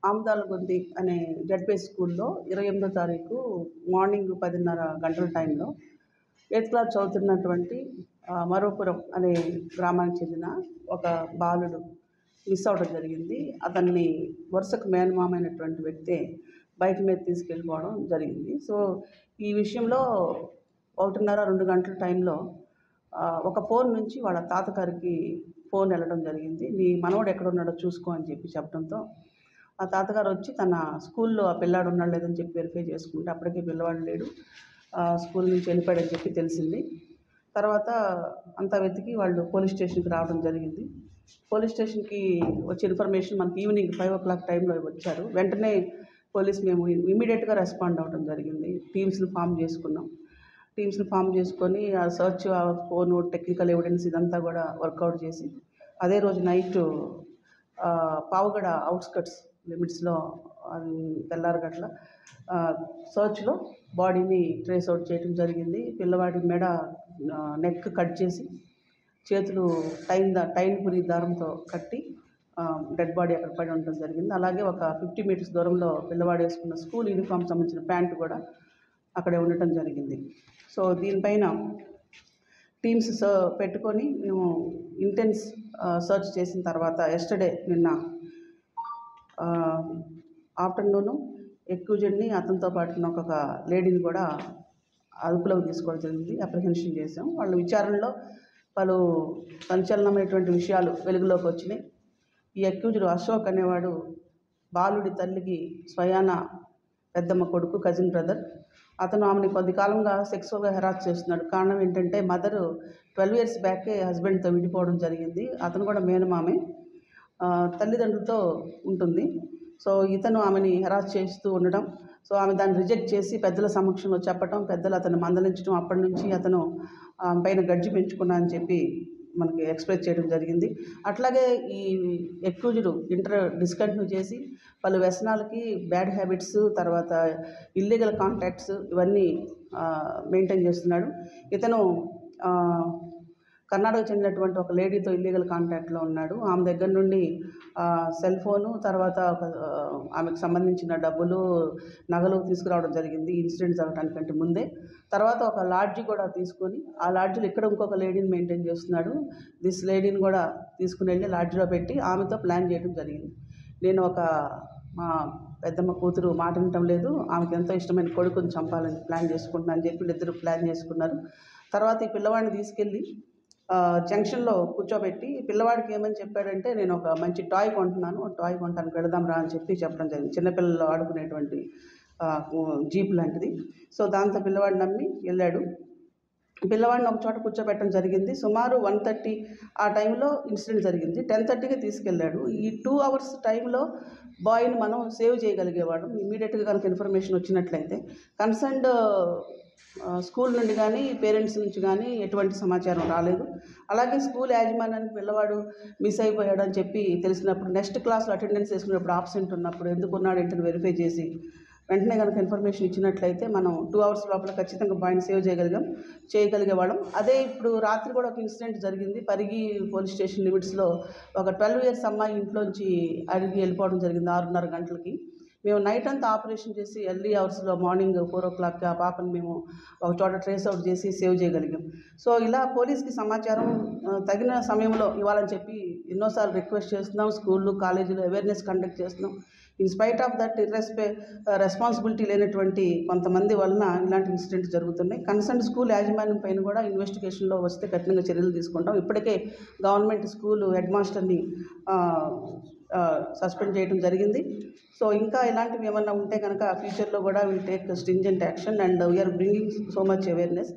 ఆమదాలగొంది అనే జడ్పీ స్కూల్లో 28వ తారీఖు మార్నింగ్ 10:30 గంటల టైంలో 8th క్లాస్ చదువుతున్నటువంటి మరోపురం అనే గ్రామానికి చెందిన ఒక బాలుడు మిస్ అవ్వడం జరిగింది. అతన్ని వరుసకు మేనమామైనటువంటి వ్యక్తే బైక్ మీద తీసుకెళ్ళిపోవడం జరిగింది. సో ఈ విషయంలో 1:30-2 గంటల టైంలో ఒక ఫోన్ నుంచి వాళ్ళ తాతగారికి ఫోన్ వెళ్ళడం జరిగింది. నీ మనవడు ఎక్కడున్నాడో చూసుకో అని చెప్పడంతో ఆ తాతగారు వచ్చి తన స్కూల్లో ఆ పిల్లాడు ఉన్నాడు లేదని చెప్పి వెరిఫై చేసుకుంటే అప్పటికే పిల్లవాడు లేడు, స్కూల్ నుంచి వెళ్ళిపోయాడని చెప్పి తెలిసింది. తర్వాత అంతా వెతికి వాళ్ళు పోలీస్ స్టేషన్కి రావడం జరిగింది. పోలీస్ స్టేషన్కి వచ్చే ఇన్ఫర్మేషన్ మనకి ఈవినింగ్ 5 o'clock టైంలో వచ్చారు. వెంటనే మేము ఇమీడియట్గా రెస్పాండ్ అవ్వడం జరిగింది. టీమ్స్ని ఫామ్ చేసుకొని ఆ సర్చ్, ఫోను, టెక్నికల్ ఎవిడెన్స్ ఇదంతా కూడా వర్కౌట్ చేసి అదే రోజు నైట్ పావుగడ అవుట్స్కట్స్ లిమిట్స్లో తెల్లారగట్ల సర్చ్లో బాడీని ట్రేస్ అవుట్ చేయడం జరిగింది. పిల్లవాడి మెడ, నెక్ కట్ చేసి చేతులు టైన్ పురి దారంతో కట్టి డెడ్ బాడీ అక్కడ పడి ఉండడం జరిగింది. అలాగే ఒక 50 meters దూరంలో పిల్లవాడు వేసుకున్న స్కూల్ యూనిఫామ్ సంబంధించిన ప్యాంటు కూడా అక్కడే ఉండటం జరిగింది. సో దీనిపైన టీమ్స్ పెట్టుకొని మేము ఇంటెన్స్ సర్చ్ చేసిన తర్వాత నిన్న ఆఫ్టర్నూను ఎక్యూజెడ్ని అతనితో పాటు ఒక లేడీని కూడా అదుపులోకి తీసుకోవడం జరిగింది. అప్రిహెన్షన్ చేసాం. వాళ్ళ విచారణలో పలు సంచలనమైనటువంటి విషయాలు వెలుగులోకి వచ్చినాయి. ఈ అక్యూజ్డ్ అశోక్ అనేవాడు బాలుడి తల్లికి స్వయాన పెద్దమ్మ కొడుకు, కజిన్ బ్రదర్. అతను ఆమెని కొద్ది కాలంగా సెక్సువల్గా హెరాస్ చేస్తున్నాడు. కారణం ఏంటంటే మదరు 12 years బ్యాకే హస్బెండ్తో విడిపోవడం జరిగింది. అతను కూడా మేనమామే, తల్లిదండ్రులతో ఉంటుంది. సో ఇతను ఆమెని హెరాస్ చేస్తూ ఉండడం, సో ఆమె దాన్ని రిజెక్ట్ చేసి పెద్దల సమక్షంలో చెప్పడం, పెద్దలు అతను మందలించడం, అప్పటి నుంచి అతను పైన గడ్జి పెంచుకున్నా అని చెప్పి మనకి ఎక్స్ప్రెస్ చేయడం జరిగింది. అట్లాగే ఈ ఎక్యూజ్డ్ డిస్కంటిన్యూ చేసి పలు వ్యసనాలకి, బ్యాడ్ హ్యాబిట్స్, తర్వాత ఇల్లీగల్ కాంటాక్ట్స్ ఇవన్నీ మెయింటైన్ చేస్తున్నాడు. ఇతను కర్ణాటక చెందినటువంటి ఒక లేడీతో ఇల్లీగల్ కాంటాక్ట్లో ఉన్నాడు. ఆమె దగ్గర నుండి సెల్ ఫోను, తర్వాత ఆమెకు సంబంధించిన డబ్బులు, నగలు తీసుకురావడం జరిగింది ఇన్సిడెంట్ జరగడానికంటే ముందే. తర్వాత ఒక లాడ్జి కూడా తీసుకొని ఆ లాడ్జిలో ఇక్కడ ఇంకొక లేడీని మెయింటైన్ చేస్తున్నాడు. దిస్ లేడీని కూడా తీసుకుని వెళ్ళి లాడ్జిలో పెట్టి ఆమెతో ప్లాన్ చేయడం జరిగింది. నేను మా పెద్దమ్మ కూతురు మాట వినటం లేదు, ఆమెకు ఎంతో ఇష్టమైన కొడుకుని చంపాలని ప్లాన్ చేసుకుంటున్నా అని చెప్పి ఇద్దరు ప్లాన్ చేసుకున్నారు. తర్వాత ఈ పిల్లవాడిని తీసుకెళ్ళి జంక్షన్లో కూర్చోబెట్టి పిల్లవాడికి ఏమని చెప్పాడంటే, నేను ఒక మంచి టాయ్ కొంటానికి వెళదాం రా అని చెప్పడం జరిగింది. చిన్నపిల్లలు ఆడుకునేటువంటి జీప్ లాంటిది. సో దాంతో పిల్లవాడు నమ్మి వెళ్ళాడు. పిల్లవాడిని ఒక చోట కూర్చోబెట్టడం జరిగింది. సుమారు 1:30 ఆ టైంలో ఇన్సిడెంట్ జరిగింది. 10:30కి తీసుకెళ్ళాడు. ఈ 2 hours టైంలో బాయ్ని మనం సేవ్ చేయగలిగేవాడు. ఇమీడియట్గా కనుక ఇన్ఫర్మేషన్ వచ్చినట్లయితే కన్సర్న్డ్ స్కూల్ నుండి కానీ పేరెంట్స్ నుంచి కానీ ఎటువంటి సమాచారం రాలేదు. అలాగే స్కూల్ యాజమాన్యానికి పిల్లవాడు మిస్ అయిపోయాడు అని చెప్పి తెలిసినప్పుడు నెక్స్ట్ క్లాస్లో అటెండెన్స్ వేసుకున్నప్పుడు ఆబ్సెంట్ ఉన్నప్పుడు ఎందుకు ఉన్నాడు ఏంటని వెరిఫై చేసి వెంటనే కనుక ఇన్ఫర్మేషన్ ఇచ్చినట్లయితే మనం 2 hours లోపల ఖచ్చితంగా బాయ్ని సేవ్ చేయగలిగేవాళ్ళం. అదే ఇప్పుడు రాత్రి కూడా ఒక ఇన్సిడెంట్ జరిగింది. పరిగి పోలీస్ స్టేషన్ లిమిట్స్లో ఒక 12 years అమ్మాయి ఇంట్లోంచి అడిగి వెళ్ళిపోవడం జరిగింది 6:30 గంటలకి. మేము నైట్ అంతా ఆపరేషన్ చేసి ఎర్లీ అవర్స్లో మార్నింగ్ 4 o'clock ఆ పాపను మేము ఒక చోట ట్రేస్ అవుట్ చేసి సేవ్ చేయగలిగాం. సో ఇలా పోలీస్కి సమాచారం తగిన సమయంలో ఇవ్వాలని చెప్పి ఎన్నోసార్లు రిక్వెస్ట్ చేస్తున్నాం. స్కూళ్ళు, కాలేజీలో అవేర్నెస్ కండక్ట్ చేస్తున్నాం. In spite of that responsibility లేనటువంటి కొంతమంది వలన ఇలాంటి ఇన్సిడెంట్ జరుగుతున్నాయి. కన్సర్న్ స్కూల్ యాజమాన్యం పైన కూడా ఇన్వెస్టిగేషన్లో వస్తే కఠినంగా చర్యలు తీసుకుంటాం. ఇప్పటికే గవర్నమెంట్ స్కూల్ హెడ్ మాస్టర్ని సస్పెండ్ చేయడం జరిగింది. సో ఇంకా ఇలాంటివి ఏమన్నా ఉంటే కనుక ఫ్యూచర్లో కూడా will take stringent action and we are bringing so much awareness.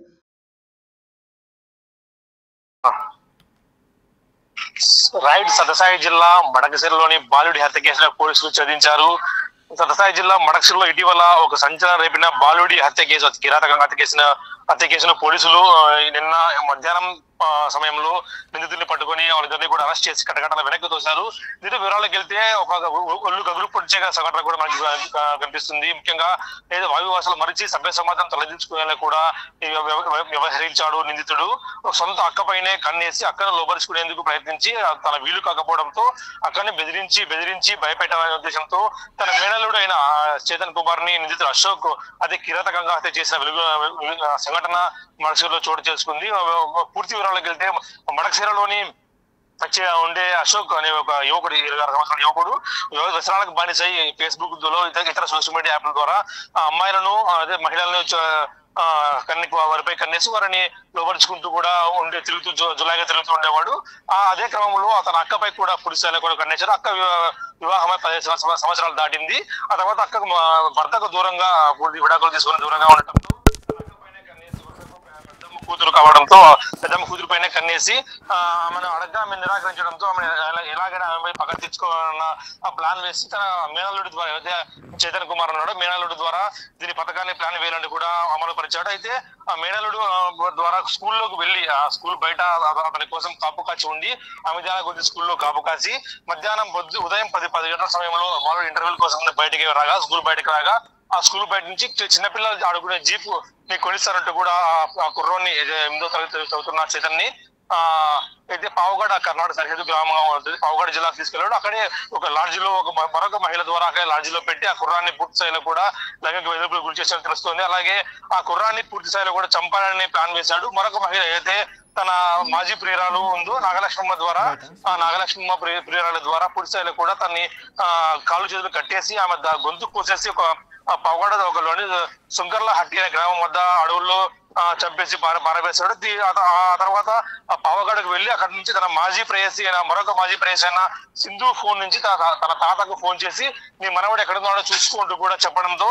Right. Satyasai జిల్లా మడకశిరలోని బాలుడి హత్య కేసులో పోలీసులు ఛేదించారు. సత్యసాయి జిల్లా మడకశిరలో ఇటీవల ఒక సంచలనం రేపిన బాలుడి హత్య కేసు, కిరాతకంగా హత్య కేసును హత్య కేసులో పోలీసులు నిన్న మధ్యాహ్నం సమయంలో నిందితుల్ని పట్టుకొని వాళ్ళిద్దరిని కూడా అరెస్ట్ చేసి కటకటాల వెనక్కి తోశారు. దీంతో వివరాలకు వెళ్తే ఒక ఒళ్ళు గగురు పొడిచే సంఘటన కూడా మనకి కనిపిస్తుంది. ముఖ్యంగా ఏదో వాయువాసాలు మరిచి సభ్య సమాజం తలదించుకునేలా కూడా వ్యవహరించాడు నిందితుడు. సొంత అక్కపైనే కన్నేసి అక్కను లోపరుచుకునేందుకు ప్రయత్నించి తన వీలు కాకపోవడంతో అక్కడిని బెదిరించి భయపెట్టాలనే ఉద్దేశంతో తన మేనల్లుడు అయిన చేతన్ కుమార్ ని నిందితుడు అశోక్ అతి కిరాతకంగా హత్య చేసిన సంఘటన మడకశిరలో చోటు చేసుకుంది. పూర్తి వివరాలకు వెళ్తే మడకశిరలోని ఉండే అశోక్ అనే ఒక యువకుడు 26 సంవత్సరాల యువకుడు వ్యసనాలకు బానిసై ఫేస్బుక్ లో ఇతర సోషల్ మీడియా యాప్ల ద్వారా అమ్మాయిలను అదే మహిళలను వారిపై కన్నేసి వారిని లోపరుచుకుంటూ కూడా తిరుగుతూ జులాయిగా తిరుగుతూ ఉండేవాడు. అదే క్రమంలో అతని అక్కపై కూడా పురుషాలు కూడా కన్నేశారు. అక్క వివాహమై 15 సంవత్సరాలు దాటింది. ఆ తర్వాత అక్కకు భర్తకు దూరంగా విడాకులు తీసుకుని దూరంగా ఉండటంతో కూతురు కావడంతో పెద్దమ్మ కూతురు పైన కన్నేసి ఆమెను అడగ్గా ఆమె నిరాకరించడంతో ఆమె ఎలాగైనా ఆమె పగ తెచ్చుకోవాలన్న ప్లాన్ వేసి తన మేనల్లుడి ద్వారా ఏదైతే చేతన్ కుమార్ ఉన్నాడో మేనల్లుడి ద్వారా దీని పథకాన్ని ప్లాన్ వేయాలని కూడా అమలు పరిచాడు. అయితే ఆ మేనల్లుడు ద్వారా స్కూల్లోకి వెళ్ళి ఆ స్కూల్ బయట అతని కోసం కాపు కాచి ఉండి అమితాల కొద్ది స్కూల్లో కాపు కాచి మధ్యాహ్నం ఉదయం 10 గంటల సమయంలో వాళ్ళు ఇంటర్వ్యూల కోసం బయటికి రాగా స్కూల్ బయటకు రాగా ఆ స్కూల్ బయట నుంచి చిన్నపిల్లలు ఆడుకునే జీప్ మీకు కొనిస్తారంటూ కూడా ఆ కుర్రోని 8వ తరగతి చదువుతున్న చేతన్ని అయితే పావుగడ కర్ణాటక సరిహద్దు గ్రామంగా ఉంటుంది. పావుగడ జిల్లాకు తీసుకెళ్ళాడు. అక్కడే ఒక లాడ్జిలో మరొక మహిళ ద్వారా అక్కడ లాడ్జిలో పెట్టి ఆ కుర్రాన్ని పూర్తి స్థాయిలో కూడా లైంగిక వేధింపులకు గురి చేసినట్టు తెలుస్తుంది. అలాగే ఆ కుర్రాన్ని పూర్తి స్థాయిలో కూడా చంపాలని ప్లాన్ వేశాడు. మరొక మహిళ అయితే తన మాజీ ప్రియురాలు ఉందో నాగలక్ష్మమ్మ ద్వారా నాగలక్ష్మమ్మ ప్రియురాల ద్వారా పూర్తి స్థాయిలో కూడా తనని కాళ్ళు చేతులు కట్టేసి ఆమె గొంతు కోసేసి ఒక పావుగడ ఒకలోని సుంకర్ల హట్టి అనే గ్రామం వద్ద అడవుల్లో చంపేసి పారవేశాడు. ఆ తర్వాత ఆ పావగడకు వెళ్లి అక్కడి నుంచి తన మాజీ ప్రేయసి అయిన మరొక మాజీ ప్రేయసి అయిన సింధు ఫోన్ నుంచి తన తాతకు ఫోన్ చేసి నీ మనవడు ఎక్కడున్నాడో చూసుకుంటూ కూడా చెప్పడంతో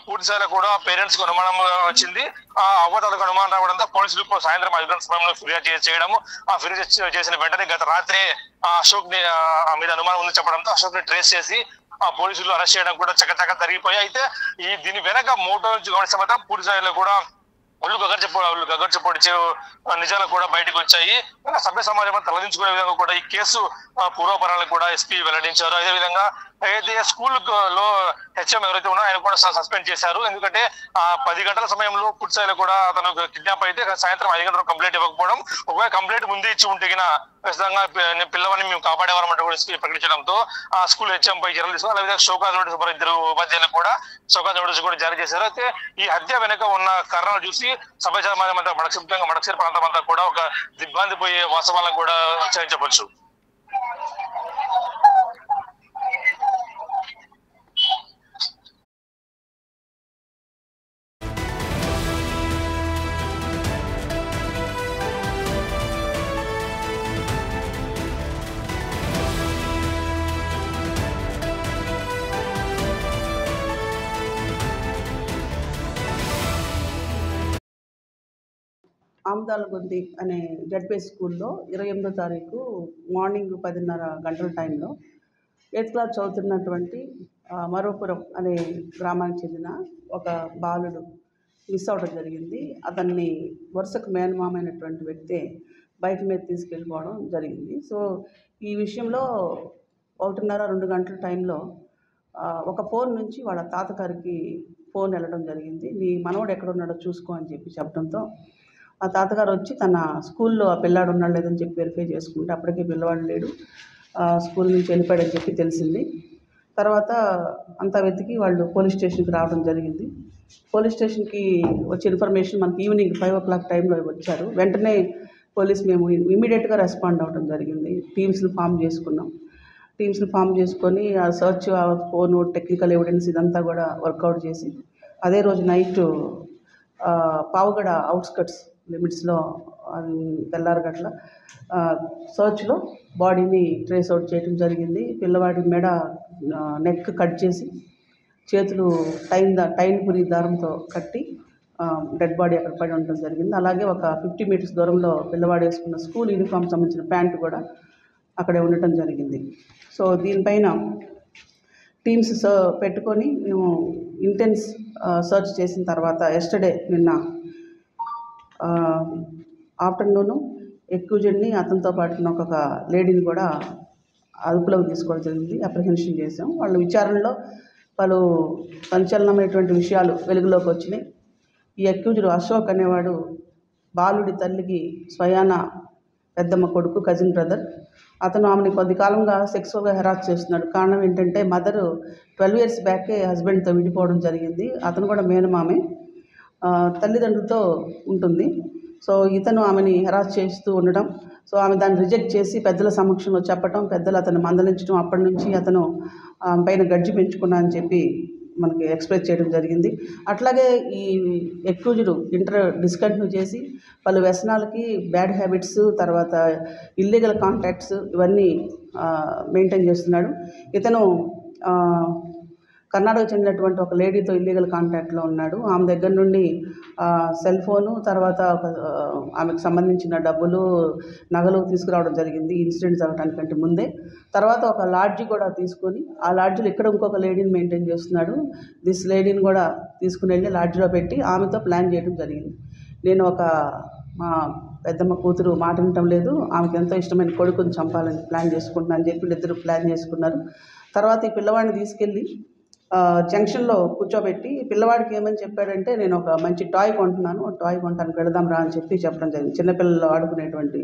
పూర్తి స్థాయిలో కూడా పేరెంట్స్ కు అనుమానం వచ్చింది. ఆ అవ్వతాలకు అనుమానం రావడంతో పోలీసులు సాయంత్రం 5 సమయంలో ఫిర్యాదు చేయడము ఆ ఫిర్యాదు చేసిన వెంటనే గత రాత్రే అశోక్ ని మీద అనుమానం ఉందని చెప్పడంతో అశోక్ ని ట్రేస్ చేసి ఆ పోలీసులు అరెస్ట్ చేయడం కూడా చకచక జరిగిపోయాయి. అయితే దీని వెనక మోటో గమనిస్తే మాత్రం పూర్తి స్థాయిలో కూడా ఒళ్ళు గగర్చపొడిచే నిజాలు కూడా బయటకు వచ్చాయి. సభ్య సమాజం తలదించుకునే విధంగా కూడా ఈ కేసు పూర్వపరాలకు కూడా ఎస్పీ వెల్లడించారు. అదేవిధంగా అయితే స్కూల్ లో హెచ్ఎం ఎవరైతే ఉన్నారో ఆయన కూడా సస్పెండ్ చేశారు. ఎందుకంటే 10 గంటల సమయంలో పూర్తి స్థాయిలో కూడా అతను కిడ్నాప్ అయితే సాయంత్రం 5 గంటలకు కంప్లైంట్ ఇవ్వకపోవడం, ఒకవేళ కంప్లైంట్ ముందే ఇచ్చి ఉంటే ఖచ్చితంగా పిల్లవాడిని మేము కాపాడేవారమంటే కూడా ఎస్పీ ప్రకటించడంతో ఆ స్కూల్ హెచ్ఎం పై చర్యలు తీసుకున్నారు. అదేవిధంగా షోకాజ్ నోటీసు 2 ఉపాధ్యాయులకు కూడా షోకాజ్ నోటీసు కూడా జారీ చేశారు. అయితే ఈ హత్య వెనుక ఉన్న కారణాలు చూసి సభ్య సమాజం అంతా మడకశిర ప్రాంతం అంతా కూడా ఒక దిగ్భ్రాంతి పోయే వాస్తవాలను కూడా చెప్పొచ్చు. ఆమదాలగొంది అనే జడ్పీ స్కూల్లో 28వ తారీఖు మార్నింగ్ 10:30 గంటల టైంలో 8th క్లాస్ చదువుతున్నటువంటి మరోపురం అనే గ్రామానికి చెందిన ఒక బాలుడు మిస్ అవ్వడం జరిగింది. అతన్ని వరుసకు మేనమామైనటువంటి వ్యక్తే బైక్ మీద తీసుకెళ్ళిపోవడం జరిగింది. సో ఈ విషయంలో 1:30-2 గంటల టైంలో ఒక ఫోన్ నుంచి వాళ్ళ తాతగారికి ఫోన్ వెళ్ళడం జరిగింది. నీ మనవడు ఎక్కడున్నాడో చూసుకో అని చెప్పడంతో ఆ తాతగారు వచ్చి తన స్కూల్లో ఆ పిల్లాడు ఉన్నాడు లేదని చెప్పి వెరిఫై చేసుకుంటే అప్పటికే పిల్లవాడు లేడు, స్కూల్ నుంచి వెళ్ళిపోయాడని చెప్పి తెలిసింది. తర్వాత అంతా వెతికి వాళ్ళు పోలీస్ స్టేషన్కి రావడం జరిగింది. పోలీస్ స్టేషన్కి వచ్చే ఇన్ఫర్మేషన్ మనకి ఈవినింగ్ 5 o'clock టైంలో వచ్చారు. వెంటనే మేము ఇమీడియట్గా రెస్పాండ్ అవ్వడం జరిగింది. టీమ్స్ని ఫామ్ చేసుకొని ఆ సర్చ్, ఆ ఫోను, టెక్నికల్ ఎవిడెన్స్ ఇదంతా కూడా వర్కౌట్ చేసి అదే రోజు నైట్ పావుగడ అవుట్స్కట్స్ లిమిట్స్లో తెల్లారగట్ల సర్చ్లో బాడీని ట్రేస్ అవుట్ చేయడం జరిగింది. పిల్లవాడి మెడ నెక్ కట్ చేసి చేతులు టైన్ పురి దారంతో కట్టి డెడ్ బాడీ అక్కడ పడి ఉండడం జరిగింది. అలాగే ఒక 50 meters దూరంలో పిల్లవాడు వేసుకున్న స్కూల్ యూనిఫామ్ సంబంధించిన ప్యాంటు కూడా అక్కడే ఉండటం జరిగింది. సో దీనిపైన టీమ్స్ పెట్టుకొని మేము ఇంటెన్స్ సర్చ్ చేసిన తర్వాత నిన్న ఆఫ్టర్నూను ఎక్యూజ్డ్ని అతనితో పాటు ఇంకొక లేడీని కూడా అదుపులోకి తీసుకోవడం జరిగింది, అప్రహెన్షన్ చేసాం. వాళ్ళ విచారణలో పలు సంచలనమైనటువంటి విషయాలు వెలుగులోకి వచ్చినాయి. ఈ అక్యూజ్డ్ అశోక్ అనేవాడు బాలుడి తల్లికి స్వయాన పెద్దమ్మ కొడుకు, కజిన్ బ్రదర్. అతను ఆమెని కొద్ది కాలంగా సెక్సువల్గా హెరాస్ చేస్తున్నాడు. కారణం ఏంటంటే మదరు 12 years బ్యాకే హస్బెండ్తో విడిపోవడం జరిగింది. అతను కూడా మేనమామే, తల్లిదండ్రులతో ఉంటుంది. సో ఇతను ఆమెని హెరాస్ చేస్తూ ఉండడం, సో ఆమె దాన్ని రిజెక్ట్ చేసి పెద్దల సమక్షంలో చెప్పటం, పెద్దలు అతను మందలించడం, అప్పటి నుంచి అతను పైన గడ్జి పెంచుకున్నా అని చెప్పి మనకి ఎక్స్ప్రెస్ చేయడం జరిగింది. అట్లాగే ఈ ఎక్యూజ్డ్ డిస్కంటిన్యూ చేసి పలు వ్యసనాలకి, బ్యాడ్ హ్యాబిట్స్, తర్వాత ఇల్లీగల్ కాంటాక్ట్స్ ఇవన్నీ మెయింటైన్ చేస్తున్నాడు. ఇతను కర్ణాటక చెందినటువంటి ఒక లేడీతో ఇల్లీగల్ కాంటాక్ట్లో ఉన్నాడు. ఆమె దగ్గర నుండి సెల్ ఫోను, తర్వాత ఆమెకు సంబంధించిన డబ్బులు, నగలు తీసుకురావడం జరిగింది ఇన్సిడెంట్ జరగడానికంటే ముందే. తర్వాత ఒక లాడ్జి కూడా తీసుకొని ఆ లాడ్జిలో ఇక్కడ ఇంకొక లేడీని మెయింటైన్ చేస్తున్నాడు. దిస్ లేడీని కూడా తీసుకుని వెళ్ళి లాడ్జిలో పెట్టి ఆమెతో ప్లాన్ చేయడం జరిగింది. నేను మా పెద్దమ్మ కూతురు మాట వినటం లేదు, ఆమెకు ఎంతో ఇష్టమైన కొడుకుని చంపాలని ప్లాన్ చేసుకుంటున్నా అని చెప్పి వీళ్ళిద్దరూ ప్లాన్ చేసుకున్నారు. తర్వాత ఈ పిల్లవాడిని తీసుకెళ్ళి జంక్షన్లో కూర్చోబెట్టి పిల్లవాడికి ఏమని చెప్పాడంటే, నేను ఒక మంచి టాయ్ కొంటున్నాను, టాయ్ కొంటానికి వెళదాం రా అని చెప్పడం జరిగింది. చిన్నపిల్లలు ఆడుకునేటువంటి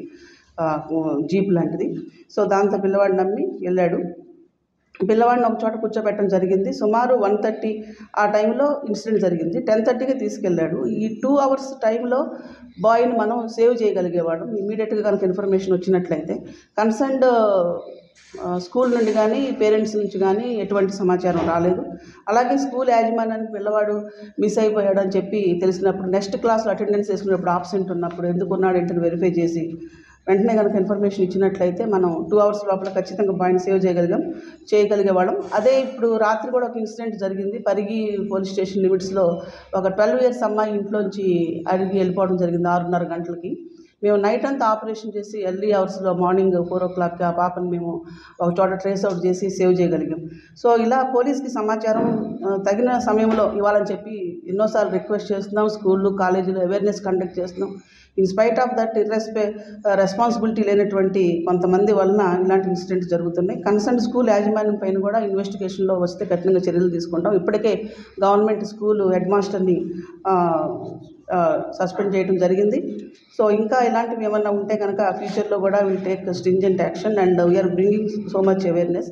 జీప్ లాంటిది. సో దాంతో పిల్లవాడు నమ్మి వెళ్ళాడు. పిల్లవాడిని ఒక చోట కూర్చోబెట్టడం జరిగింది. సుమారు 1:30 ఆ టైంలో ఇన్సిడెంట్ జరిగింది. 10:30కి తీసుకెళ్ళాడు. ఈ 2 hours టైంలో బాయ్ని మనం సేవ్ చేయగలిగేవాడు. ఇమీడియట్గా కనుక ఇన్ఫర్మేషన్ వచ్చినట్లయితే కన్సర్న్డ్ స్కూల్ నుండి కానీ, పేరెంట్స్ నుంచి కానీ ఎటువంటి సమాచారం రాలేదు. అలాగే స్కూల్ యాజమాన్యానికి పిల్లవాడు మిస్ అయిపోయాడు అని చెప్పి తెలిసినప్పుడు, నెక్స్ట్ క్లాస్లో అటెండెన్స్ వేసుకున్నప్పుడు ఆబ్సెంట్ ఉన్నప్పుడు ఎందుకు ఉన్నాడు ఏంటని వెరిఫై చేసి వెంటనే కనుక ఇన్ఫర్మేషన్ ఇచ్చినట్లయితే మనం 2 hours లోపల ఖచ్చితంగా బాయ్ని సేవ్ చేయగలిగేవాళ్ళం. అదే ఇప్పుడు రాత్రి కూడా ఒక ఇన్సిడెంట్ జరిగింది. పరిగి పోలీస్ స్టేషన్ లిమిట్స్లో ఒక 12 years అమ్మాయి ఇంట్లోంచి అడిగి వెళ్ళిపోవడం జరిగింది 6:30 గంటలకి. మేము నైట్ అంతా ఆపరేషన్ చేసి ఎర్లీ అవర్స్లో మార్నింగ్ 4 o'clockకి ఆ పాపను మేము ఒక చోట ట్రేస్ అవుట్ చేసి సేవ్ చేయగలిగాం. సో ఇలా పోలీస్కి సమాచారం తగిన సమయంలో ఇవ్వాలని చెప్పి ఎన్నోసార్లు రిక్వెస్ట్ చేస్తున్నాం. స్కూళ్ళు, కాలేజీలు అవేర్నెస్ కండక్ట్ చేస్తున్నాం. In spite of that responsibility లేనటువంటి కొంతమంది వలన ఇలాంటి ఇన్సిడెంట్స్ జరుగుతున్నాయి. కన్సర్న్ స్కూల్ యాజమాన్యం పైన కూడా ఇన్వెస్టిగేషన్లో వస్తే కఠినంగా చర్యలు తీసుకుంటాం. ఇప్పటికే గవర్నమెంట్ స్కూల్ హెడ్ మాస్టర్ని సస్పెండ్ చేయడం జరిగింది. సో ఇంకా ఇలాంటివి ఏమన్నా ఉంటే కనుక ఫ్యూచర్లో కూడా will take stringent action and we are bringing so much awareness.